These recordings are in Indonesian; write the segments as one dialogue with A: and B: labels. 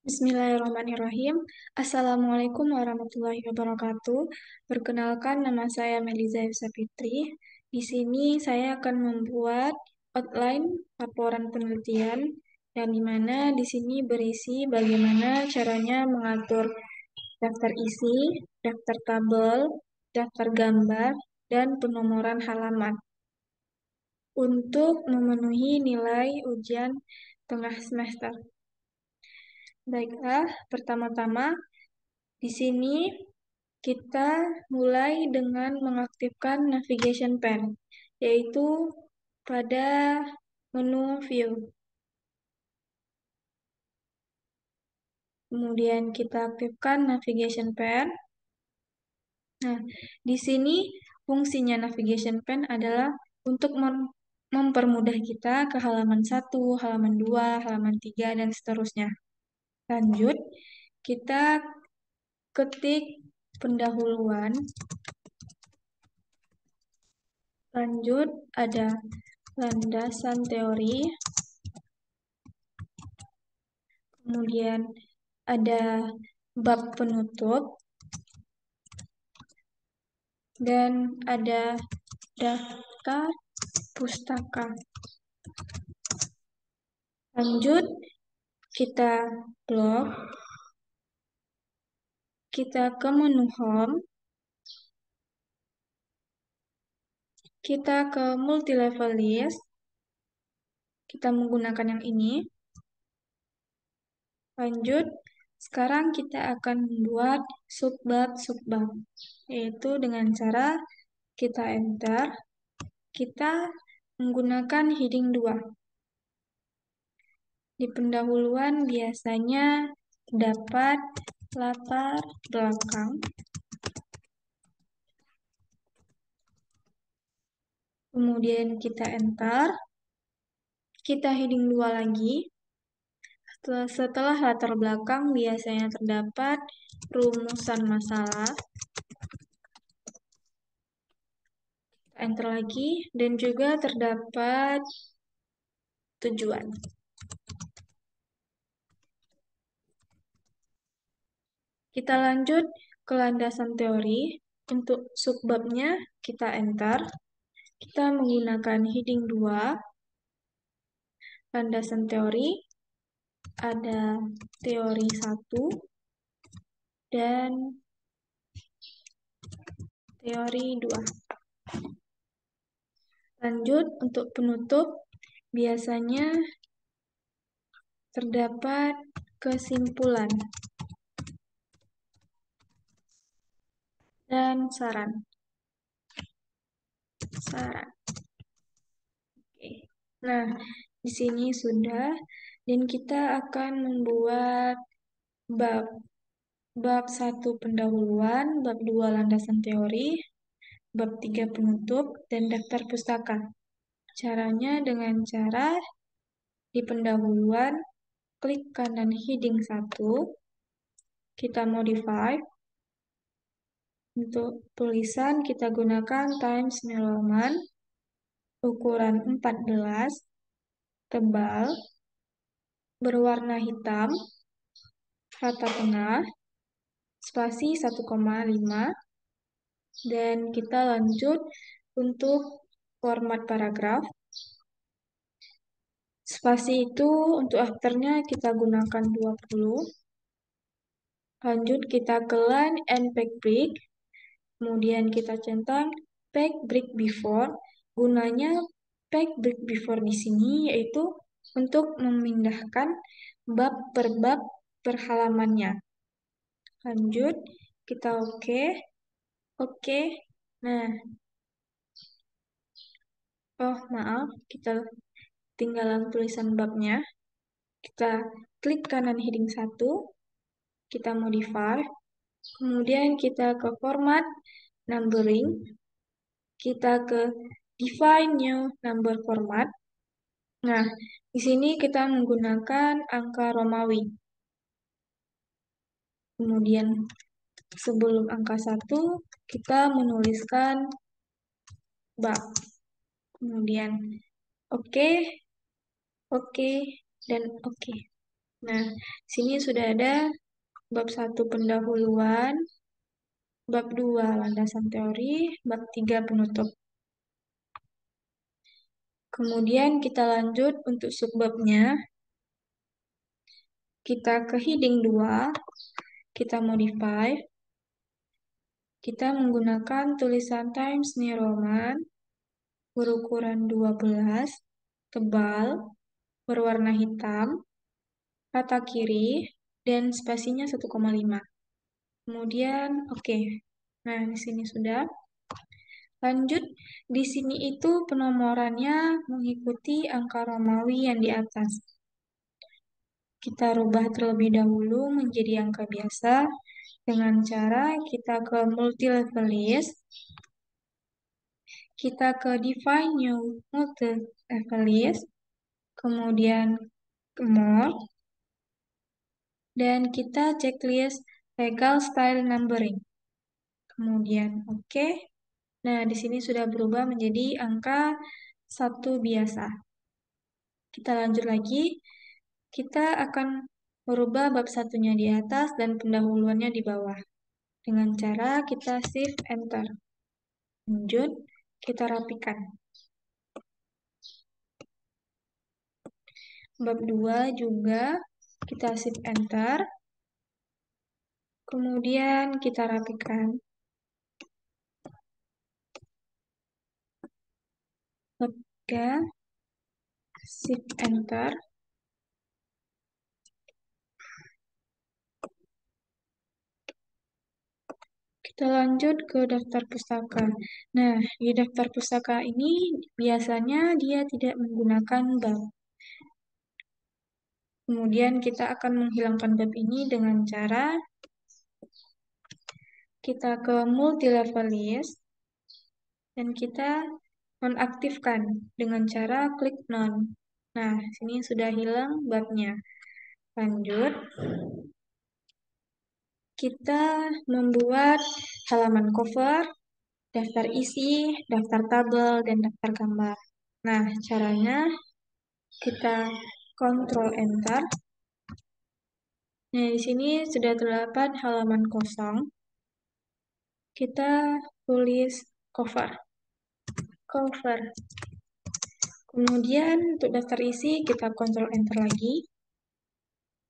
A: Bismillahirrahmanirrahim. Assalamualaikum warahmatullahi wabarakatuh. Perkenalkan, nama saya Meliza Fitri. Di sini saya akan membuat outline laporan penelitian yang dimana di sini berisi bagaimana caranya mengatur daftar isi, daftar tabel, daftar gambar, dan penomoran halaman untuk memenuhi nilai ujian tengah semester. Baiklah, pertama-tama di sini kita mulai dengan mengaktifkan navigation pane, yaitu pada menu view. Kemudian kita aktifkan navigation pane. Nah, di sini fungsinya navigation pane adalah untuk mempermudah kita ke halaman 1, halaman 2, halaman 3, dan seterusnya. Lanjut, kita ketik pendahuluan. Lanjut, ada landasan teori, kemudian ada bab penutup, dan ada daftar pustaka. Lanjut, kita blok, kita ke menu home, kita ke multi level list, kita menggunakan yang ini. Lanjut, sekarang kita akan membuat subbab-subbab, yaitu dengan cara kita enter, kita menggunakan heading 2. Di pendahuluan biasanya dapat latar belakang, kemudian kita enter, kita heading 2 lagi. Setelah latar belakang biasanya terdapat rumusan masalah, enter lagi, dan juga terdapat tujuan. Kita lanjut ke landasan teori. Untuk subbabnya kita enter. Kita menggunakan heading 2. Landasan teori ada teori 1 dan teori 2. Lanjut, untuk penutup biasanya terdapat kesimpulan dan saran. Oke. Nah, di sini sudah, dan kita akan membuat bab. Bab 1 pendahuluan, bab 2 landasan teori, bab 3 penutup, dan daftar pustaka. Caranya dengan cara di pendahuluan, klik kanan heading 1, kita modify. Untuk tulisan kita gunakan Times New Roman, ukuran 14, tebal, berwarna hitam, rata tengah, spasi 1,5, dan kita lanjut untuk format paragraf. Spasi itu untuk afternya kita gunakan 20. Lanjut kita ke line and page break. Kemudian kita centang page break before. Gunanya page break before di sini yaitu untuk memindahkan bab per bab per halamannya. Lanjut, kita oke. Oke. Nah, maaf, kita tinggalan tulisan babnya. Kita klik kanan heading 1, kita modify, kemudian kita ke format numbering, kita ke define new number format. Nah, di sini kita menggunakan angka Romawi. Kemudian sebelum angka 1, kita menuliskan bab. Kemudian oke, dan oke. Nah, sini sudah ada bab 1 pendahuluan, bab 2 landasan teori, bab 3 penutup. Kemudian kita lanjut untuk subbabnya. Kita ke heading 2, kita modify. Kita menggunakan tulisan Times New Roman berukuran 12, tebal, berwarna hitam, rata kiri, dan spasinya 1,5. Kemudian, oke. Nah, di sini sudah. Lanjut, di sini itu penomorannya mengikuti angka Romawi yang di atas. Kita rubah terlebih dahulu menjadi angka biasa dengan cara kita ke multi-level list, kita ke define new multi-level list, kemudian ke more, dan kita checklist legal style numbering. Kemudian oke. Nah, di sini sudah berubah menjadi angka 1 biasa. Kita lanjut lagi. Kita akan merubah bab satunya di atas dan pendahuluannya di bawah. Dengan cara kita shift enter. Lanjut, kita rapikan. Bab 2 juga kita shift enter. Kemudian kita rapikan. Bab 3 shift enter. Kita lanjut ke daftar pustaka. Nah, di daftar pustaka ini biasanya dia tidak menggunakan bab. Kemudian kita akan menghilangkan bab ini dengan cara kita ke multi-level list dan kita nonaktifkan dengan cara klik non. Nah, sini sudah hilang babnya. Lanjut, kita membuat halaman cover, daftar isi, daftar tabel, dan daftar gambar. Nah, caranya kita Ctrl Enter. Nah, di sini sudah terdapat halaman kosong. Kita tulis cover. Cover. Kemudian untuk daftar isi kita Ctrl Enter lagi.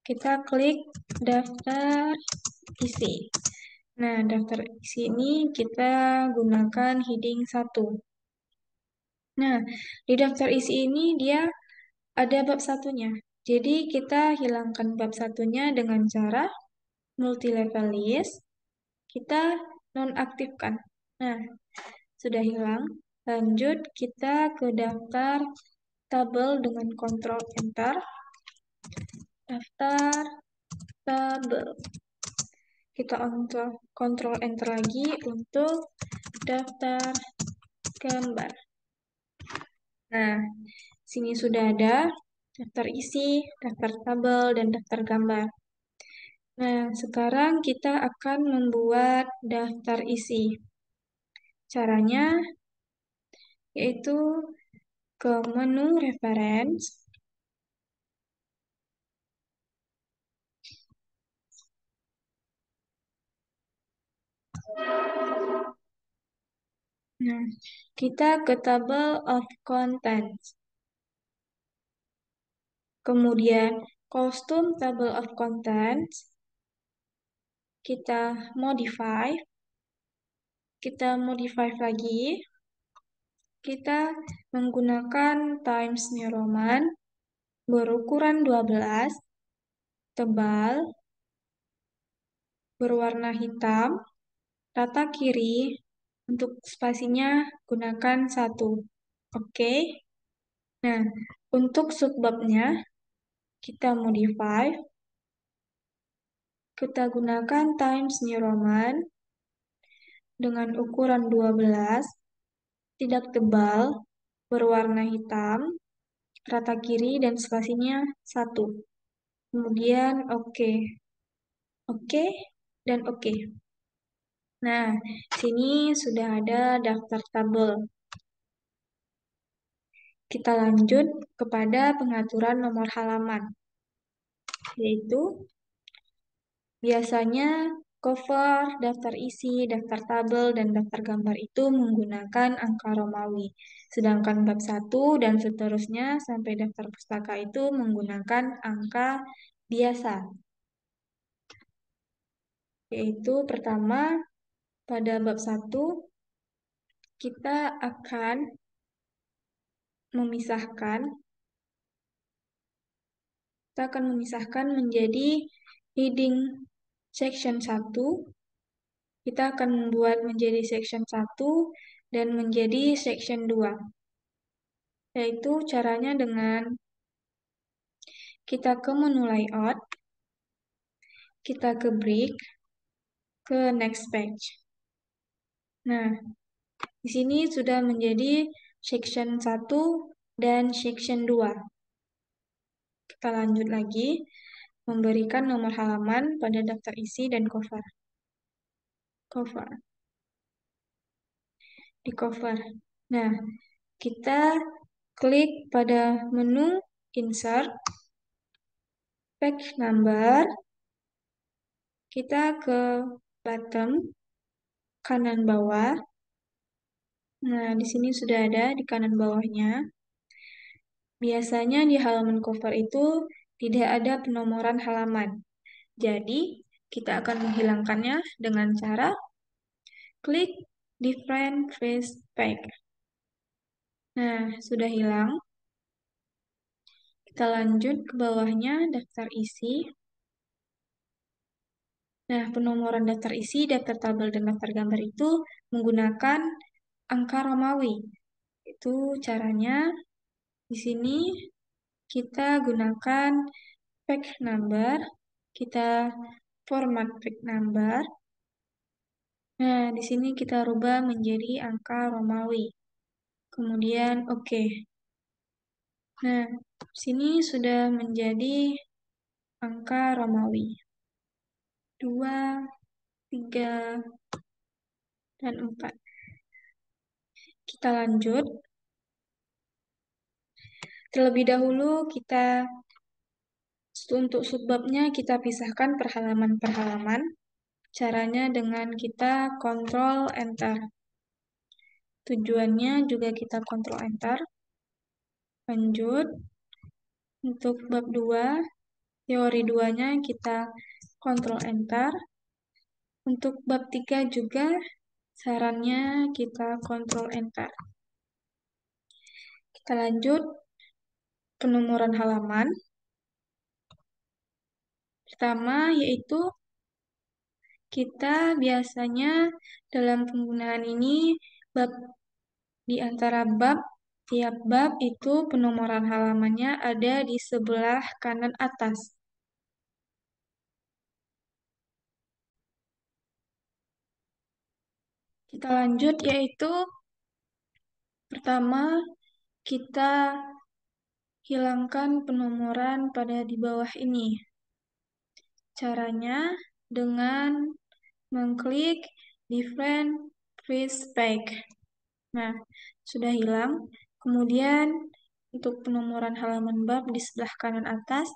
A: Kita klik daftar isi. Nah, daftar isi ini kita gunakan heading 1. Nah, di daftar isi ini dia ada bab satunya. Jadi kita hilangkan bab satunya dengan cara multi-level list. Kita nonaktifkan. Nah, sudah hilang. Lanjut kita ke daftar tabel dengan Ctrl Enter. Daftar tabel. Kita Ctrl Enter lagi untuk daftar gambar. Nah, sini sudah ada daftar isi, daftar tabel, dan daftar gambar. Nah, sekarang kita akan membuat daftar isi. Caranya yaitu ke menu reference, nah, kita ke table of contents. Kemudian, custom table of contents, kita modify lagi. Kita menggunakan Times New Roman berukuran 12, tebal, berwarna hitam, rata kiri, untuk spasinya gunakan 1. Oke. Nah, untuk subbabnya kita modify. Kita gunakan Times New Roman dengan ukuran 12, tidak tebal, berwarna hitam, rata kiri, dan spasinya 1. Kemudian oke. Oke dan oke. Nah, sini sudah ada daftar tabel. Kita lanjut kepada pengaturan nomor halaman. yaitu biasanya cover, daftar isi, daftar tabel, dan daftar gambar itu menggunakan angka Romawi. Sedangkan bab 1 dan seterusnya sampai daftar pustaka itu menggunakan angka biasa. Yaitu pertama, pada bab 1 kita akan memisahkan menjadi heading section 1. Kita akan membuat menjadi section 1 dan menjadi section 2. Yaitu caranya dengan kita ke menu layout, kita ke break, ke next page. Nah, di sini sudah menjadi section 1 dan section 2. Kita lanjut lagi, memberikan nomor halaman pada daftar isi dan cover. Di cover. Nah, kita klik pada menu insert, page number, kita ke bottom kanan bawah. Nah, di sini sudah ada di kanan bawahnya. Biasanya di halaman cover itu tidak ada penomoran halaman. Jadi, kita akan menghilangkannya dengan cara klik different page pack. Nah, sudah hilang. Kita lanjut ke bawahnya daftar isi. Nah, penomoran daftar isi, daftar tabel, dan daftar gambar itu menggunakan angka Romawi. Itu caranya di sini kita gunakan page number, kita format page number. Nah, di sini kita rubah menjadi angka Romawi. Kemudian oke. Nah, di sini sudah menjadi angka Romawi. 2, 3, dan 4. Kita lanjut. Terlebih dahulu kita untuk subbabnya kita pisahkan per halaman. Caranya dengan kita kontrol enter. Tujuannya juga kita kontrol enter. Lanjut. Untuk bab 2, teori 2-nya kita kontrol enter. Untuk bab 3 juga sarannya kita kontrol enter. Kita lanjut penomoran halaman. Pertama yaitu kita biasanya dalam penggunaan ini di antara tiap bab itu penomoran halamannya ada di sebelah kanan atas. Kita lanjut yaitu pertama kita hilangkan penomoran pada di bawah ini. Caranya dengan mengklik different page pack. Nah, sudah hilang. Kemudian untuk penomoran halaman bab di sebelah kanan atas,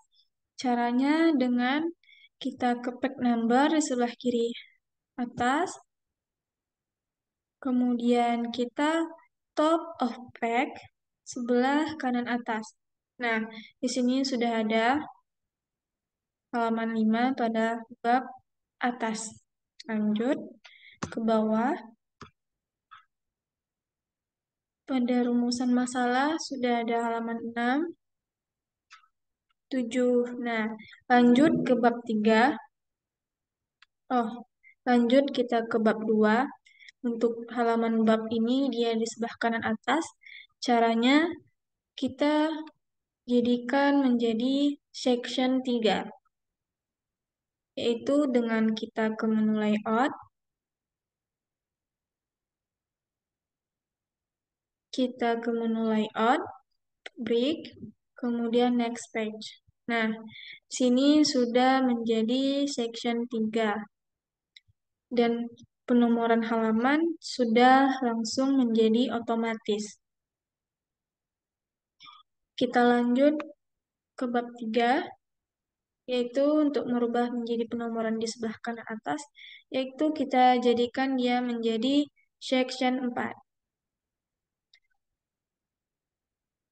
A: caranya dengan kita ke page number di sebelah kiri atas, kemudian kita top of page sebelah kanan atas. Nah, di sini sudah ada halaman 5 pada bab atas. Lanjut ke bawah. Pada rumusan masalah sudah ada halaman 6, 7. Nah, lanjut ke bab 3. Lanjut kita ke bab 2. Untuk halaman bab ini dia di sebelah kanan atas. Caranya kita jadikan menjadi section 3. Yaitu dengan kita ke menu layout, kita ke menu layout, break, kemudian next page. Nah, sini sudah menjadi section 3. Dan penomoran halaman sudah langsung menjadi otomatis. Kita lanjut ke bab 3, yaitu untuk merubah menjadi penomoran di sebelah kanan atas, yaitu kita jadikan dia menjadi section 4.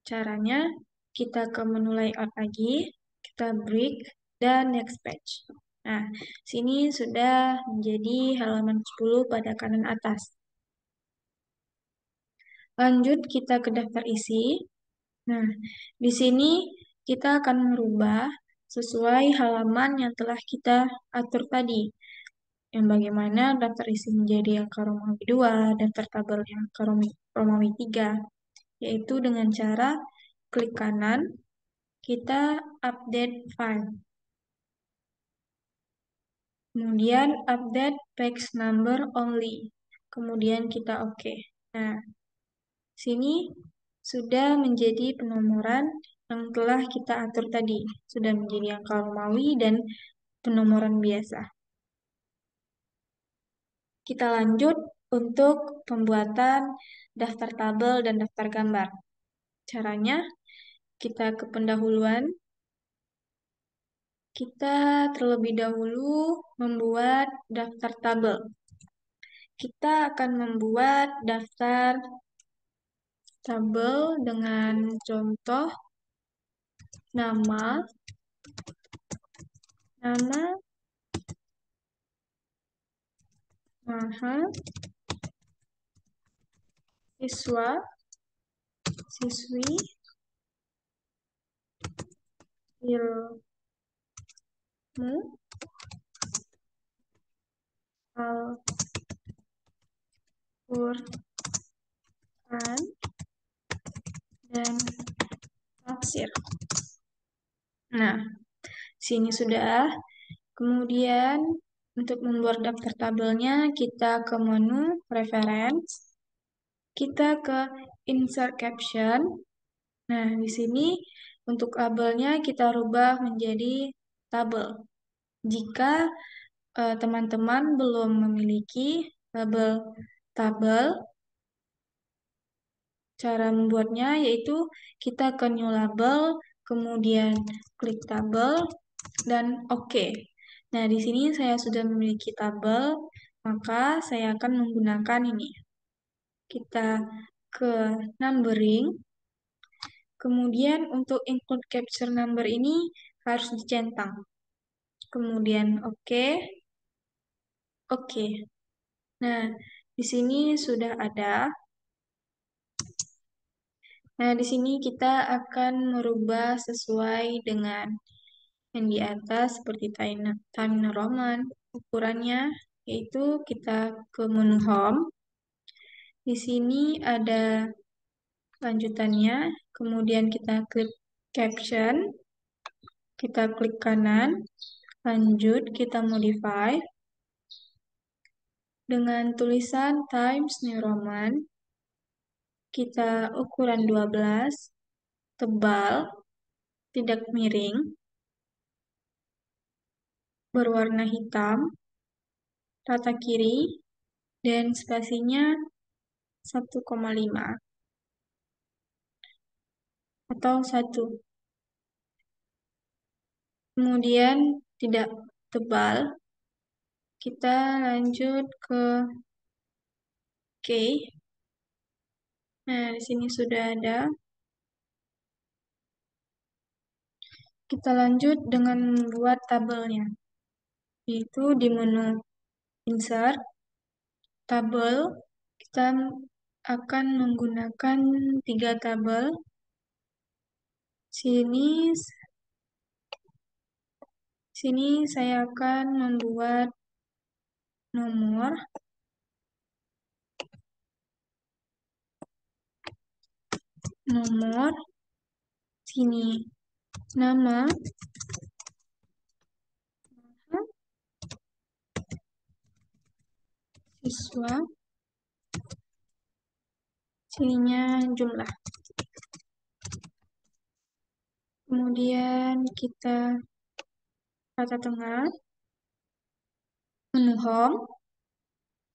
A: Caranya, kita ke menu layout lagi, kita break, dan next page. Nah, sini sudah menjadi halaman 10 pada kanan atas. Lanjut kita ke daftar isi. Nah, di sini kita akan merubah sesuai halaman yang telah kita atur tadi. Yang bagaimana daftar isi menjadi angka Romawi 2, daftar tabel yang angka Romawi 3, yaitu dengan cara klik kanan, kita update file. Kemudian update page number only. Kemudian kita oke. Nah, sini sudah menjadi penomoran yang telah kita atur tadi. Sudah menjadi angka Romawi dan penomoran biasa. Kita lanjut untuk pembuatan daftar tabel dan daftar gambar. Caranya, kita ke pendahuluan. Kita terlebih dahulu membuat daftar tabel. Kita akan membuat daftar tabel dengan contoh nama, maha, siswa, siswi, ilmu, Al-Quran, dan tafsir. Nah, sini sudah. Kemudian untuk membuat daftar tabelnya, kita ke menu reference, kita ke insert caption. Nah, di sini untuk labelnya kita rubah menjadi tabel. Jika teman-teman belum memiliki label tabel, cara membuatnya yaitu kita ke new label, kemudian klik tabel, dan oke. Nah, di sini saya sudah memiliki tabel, maka saya akan menggunakan ini. Kita ke numbering, kemudian untuk include capture number ini harus dicentang. Kemudian oke. Oke. Nah, di sini sudah ada. Nah, di sini kita akan merubah sesuai dengan yang di atas seperti time Roman, ukurannya yaitu kita ke menu home. Di sini ada lanjutannya, kemudian kita klik caption, kita klik kanan, lanjut kita modify dengan tulisan Times New Roman, kita ukuran 12, tebal, tidak miring, berwarna hitam, rata kiri, dan spasinya 1,5 atau 1. Kemudian tidak tebal, kita lanjut ke OK. Nah, di sini sudah ada. Kita lanjut dengan membuat tabelnya, yaitu di menu Insert, Tabel, kita akan menggunakan 3 tabel. Sini saya akan membuat nomor, sini nama, siswa, sininya jumlah. Kemudian kita rata tengah, menu home,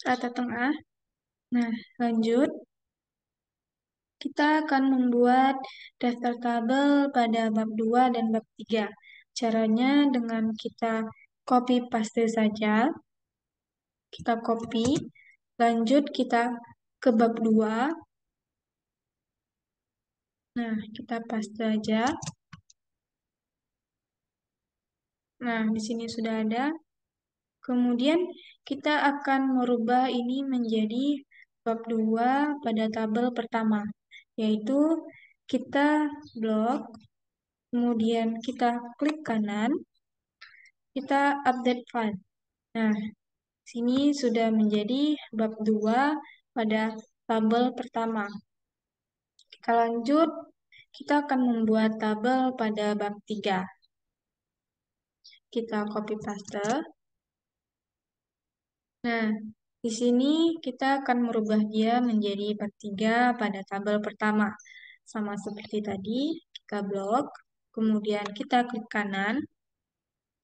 A: rata tengah. Nah, lanjut. Kita akan membuat daftar tabel pada bab 2 dan bab 3. Caranya dengan kita copy paste saja. Kita copy, lanjut kita ke bab 2. Nah, kita paste aja. Nah, di sini sudah ada. Kemudian kita akan merubah ini menjadi bab 2 pada tabel pertama, yaitu kita blok, kemudian kita klik kanan, kita update file. Nah, sini sudah menjadi bab 2 pada tabel pertama. Kita lanjut, kita akan membuat tabel pada bab 3. Kita copy paste. Nah, di sini kita akan merubah dia menjadi bab 3 pada tabel pertama. Sama seperti tadi, kita blok, kemudian kita klik kanan,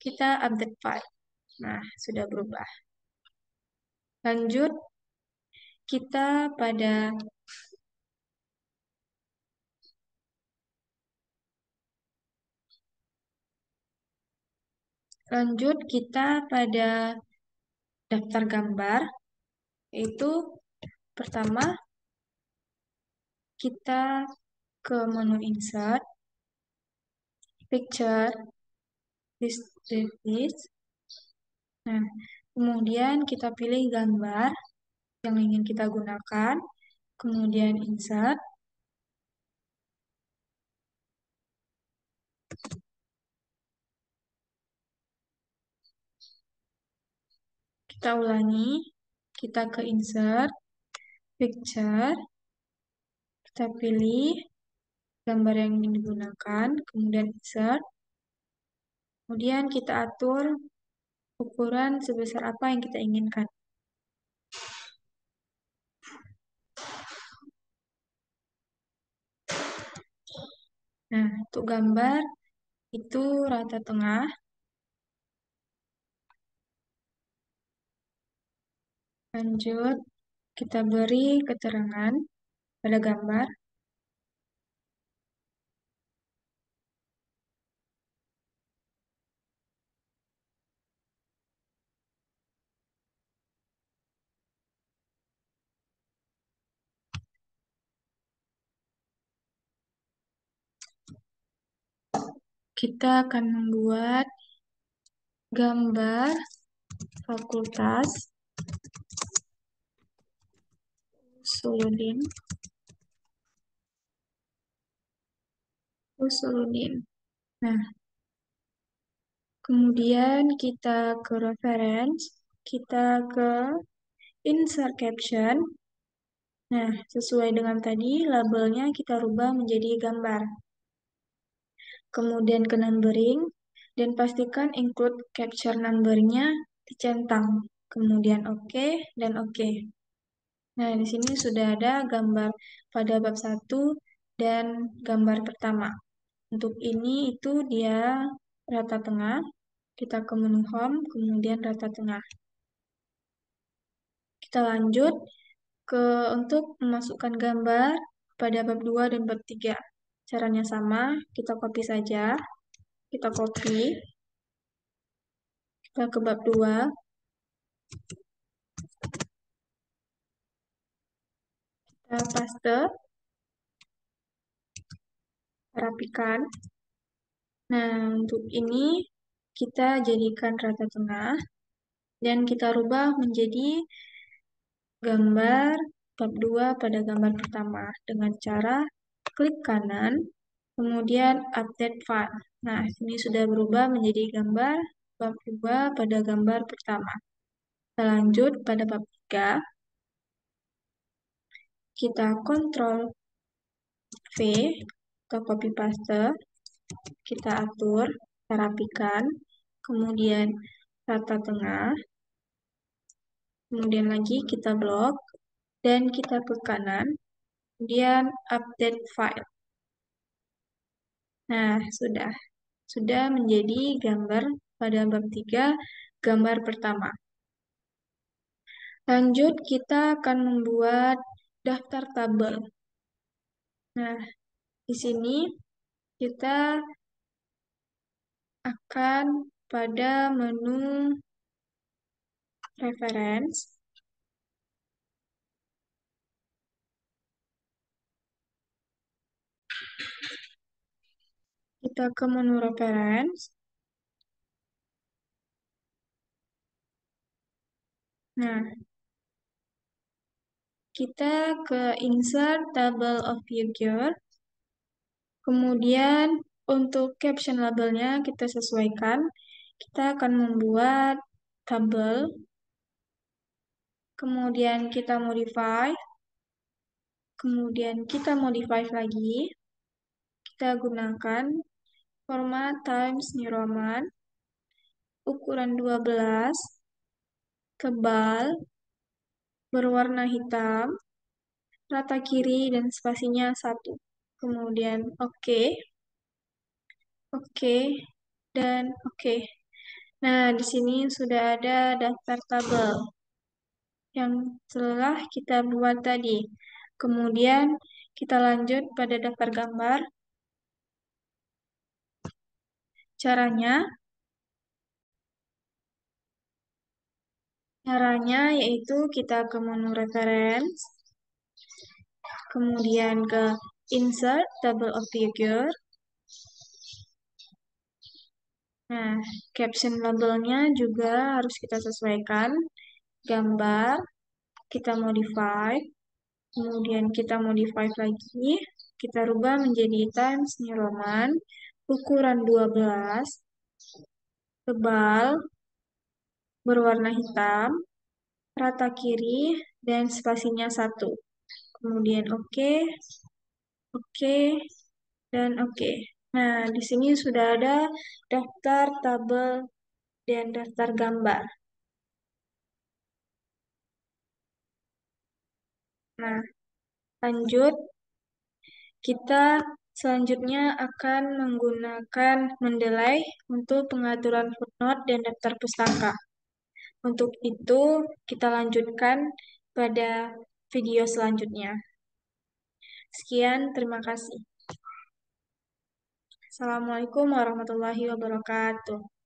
A: kita update file. Nah, sudah berubah. Lanjut, kita pada daftar gambar, yaitu pertama kita ke menu insert, picture, list. Nah, kemudian kita pilih gambar yang ingin kita gunakan, kemudian insert. Kita ulangi, kita ke insert, picture, kita pilih gambar yang ingin digunakan, kemudian insert, kemudian kita atur ukuran sebesar apa yang kita inginkan. Nah, untuk gambar itu rata tengah. Lanjut, kita beri keterangan pada gambar. Kita akan membuat gambar fakultas Usuludin. Nah, kemudian kita ke reference, kita ke insert caption. Nah, sesuai dengan tadi, labelnya kita rubah menjadi gambar. Kemudian ke numbering, dan pastikan include capture numbernya dicentang. Kemudian OK dan OK. Nah, di sini sudah ada gambar pada bab 1 dan gambar pertama. Untuk ini itu dia rata tengah. Kita ke menu home, kemudian rata tengah. Kita lanjut untuk memasukkan gambar pada bab 2 dan bab 3. Caranya sama, kita copy saja. Kita copy. Kita ke bab 2. Kita paste. Rapikan. Nah, untuk ini kita jadikan rata tengah dan kita rubah menjadi gambar bab 2 pada gambar pertama dengan cara klik kanan, kemudian update file. Nah, ini sudah berubah menjadi gambar bab 2 pada gambar pertama. Kita lanjut pada bab 3. Kita Ctrl V, kita copy paste, kita atur, kita rapikan, kemudian rata tengah, kemudian lagi kita blok, dan kita ke kanan, kemudian update file. Nah, sudah menjadi gambar pada bab 3, gambar pertama. Lanjut, kita akan membuat daftar tabel. Nah, di sini kita akan pada menu reference. Kita ke menu reference. Nah, kita ke insert table of figure. Kemudian untuk caption labelnya kita sesuaikan. Kita akan membuat tabel. Kemudian kita modify. Kemudian kita modify lagi. Kita gunakan format Times New Roman. Ukuran 12. Tebal. Berwarna hitam. Rata kiri dan spasinya 1. Kemudian oke. Oke. Dan oke. Nah, di sini sudah ada daftar tabel yang telah kita buat tadi. Kemudian kita lanjut pada daftar gambar. Caranya yaitu kita ke menu reference, kemudian ke insert table of figure. Nah, caption labelnya juga harus kita sesuaikan. Gambar, kita modify, kemudian kita modify lagi, kita rubah menjadi Times New Roman, ukuran 12, tebal, berwarna hitam, rata kiri, dan spasinya 1. Kemudian oke, oke, dan oke. Nah, di sini sudah ada daftar tabel dan daftar gambar. Nah, lanjut. Kita selanjutnya akan menggunakan Mendeley untuk pengaturan footnote dan daftar pustaka. Untuk itu, kita lanjutkan pada video selanjutnya. Sekian, terima kasih. Assalamualaikum warahmatullahi wabarakatuh.